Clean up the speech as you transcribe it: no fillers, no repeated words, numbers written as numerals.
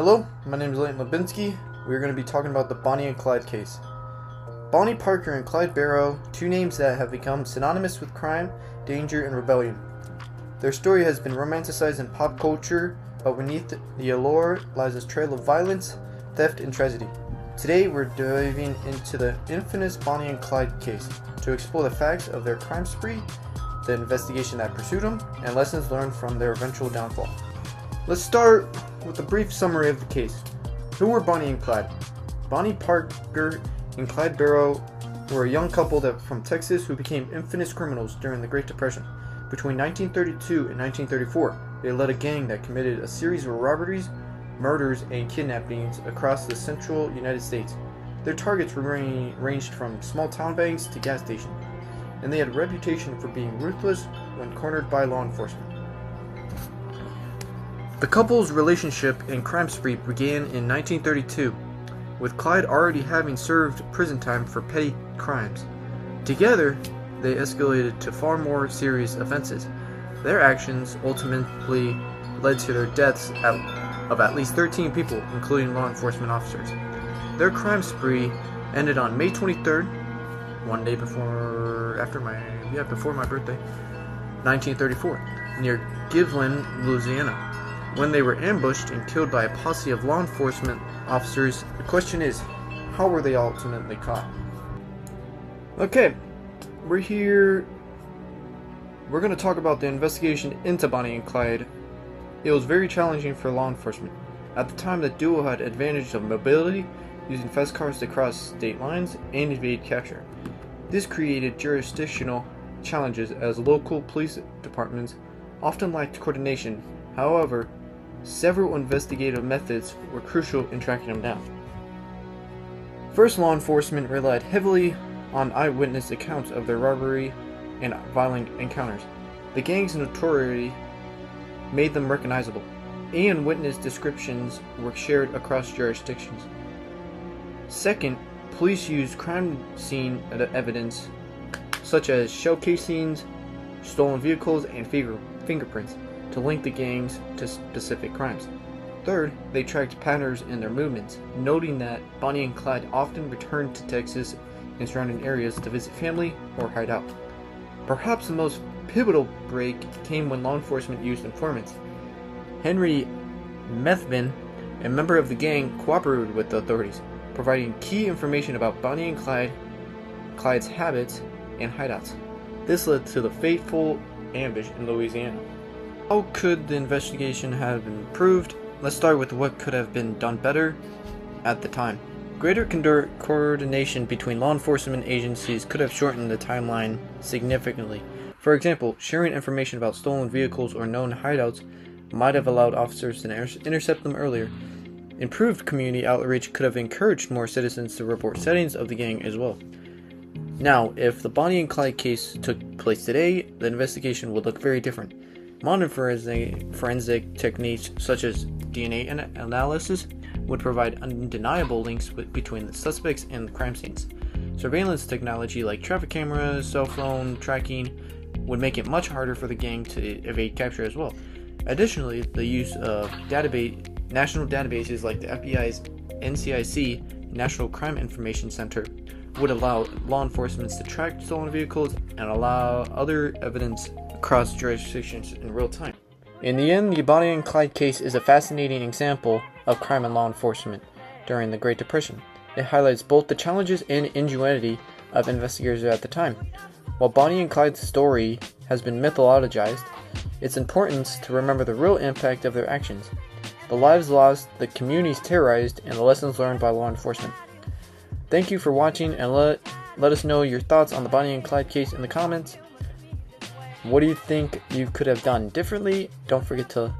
Hello, my name is Leighton Lubinsky. We're going to be talking about the Bonnie and Clyde case. Bonnie Parker and Clyde Barrow, two names that have become synonymous with crime, danger, and rebellion. Their story has been romanticized in pop culture, but beneath the allure lies a trail of violence, theft, and tragedy. Today we're diving into the infamous Bonnie and Clyde case to explore the facts of their crime spree, the investigation that pursued them, and lessons learned from their eventual downfall. Let's start with a brief summary of the case. Who were Bonnie and Clyde? Bonnie Parker and Clyde Barrow were a young couple from Texas who became infamous criminals during the Great Depression. Between 1932 and 1934, they led a gang that committed a series of robberies, murders, and kidnappings across the central United States. Their targets ranged from small town banks to gas stations, and they had a reputation for being ruthless when cornered by law enforcement. The couple's relationship and crime spree began in 1932, with Clyde already having served prison time for petty crimes. Together, they escalated to far more serious offenses. Their actions ultimately led to their deaths of at least 13 people, including law enforcement officers. Their crime spree ended on May 23rd, one day before my birthday, 1934, near Giveland, Louisiana, when they were ambushed and killed by a posse of law enforcement officers. The question is, how were they ultimately caught? Okay, we're going to talk about the investigation into Bonnie and Clyde. It was very challenging for law enforcement. At the time, the duo had advantage of mobility, using fast cars to cross state lines and evade capture. This created jurisdictional challenges as local police departments often lacked coordination. However, several investigative methods were crucial in tracking them down. First, law enforcement relied heavily on eyewitness accounts of their robbery and violent encounters. The gang's notoriety made them recognizable, and witness descriptions were shared across jurisdictions. Second, police used crime scene evidence such as shell casings, stolen vehicles, and fingerprints to link the gangs to specific crimes. Third, they tracked patterns in their movements, noting that Bonnie and Clyde often returned to Texas and surrounding areas to visit family or hide out. Perhaps the most pivotal break came when law enforcement used informants. Henry Methvin, a member of the gang, cooperated with the authorities, providing key information about Bonnie and Clyde's habits and hideouts. This led to the fateful ambush in Louisiana. How could the investigation have been improved? Let's start with what could have been done better at the time. Greater coordination between law enforcement agencies could have shortened the timeline significantly. For example, sharing information about stolen vehicles or known hideouts might have allowed officers to intercept them earlier. Improved community outreach could have encouraged more citizens to report sightings of the gang as well. Now, if the Bonnie and Clyde case took place today, the investigation would look very different. Modern forensic techniques such as DNA analysis would provide undeniable links between the suspects and the crime scenes. Surveillance technology like traffic cameras, cell phone tracking would make it much harder for the gang to evade capture as well. Additionally, the use of national databases like the FBI's NCIC, National Crime Information Center, would allow law enforcement to track stolen vehicles and allow other evidence across jurisdictions in real time. In the end, the Bonnie and Clyde case is a fascinating example of crime and law enforcement during the Great Depression. It highlights both the challenges and ingenuity of investigators at the time. While Bonnie and Clyde's story has been mythologized, it's important to remember the real impact of their actions, the lives lost, the communities terrorized, and the lessons learned by law enforcement. Thank you for watching, and let us know your thoughts on the Bonnie and Clyde case in the comments. What do you think you could have done differently? Don't forget to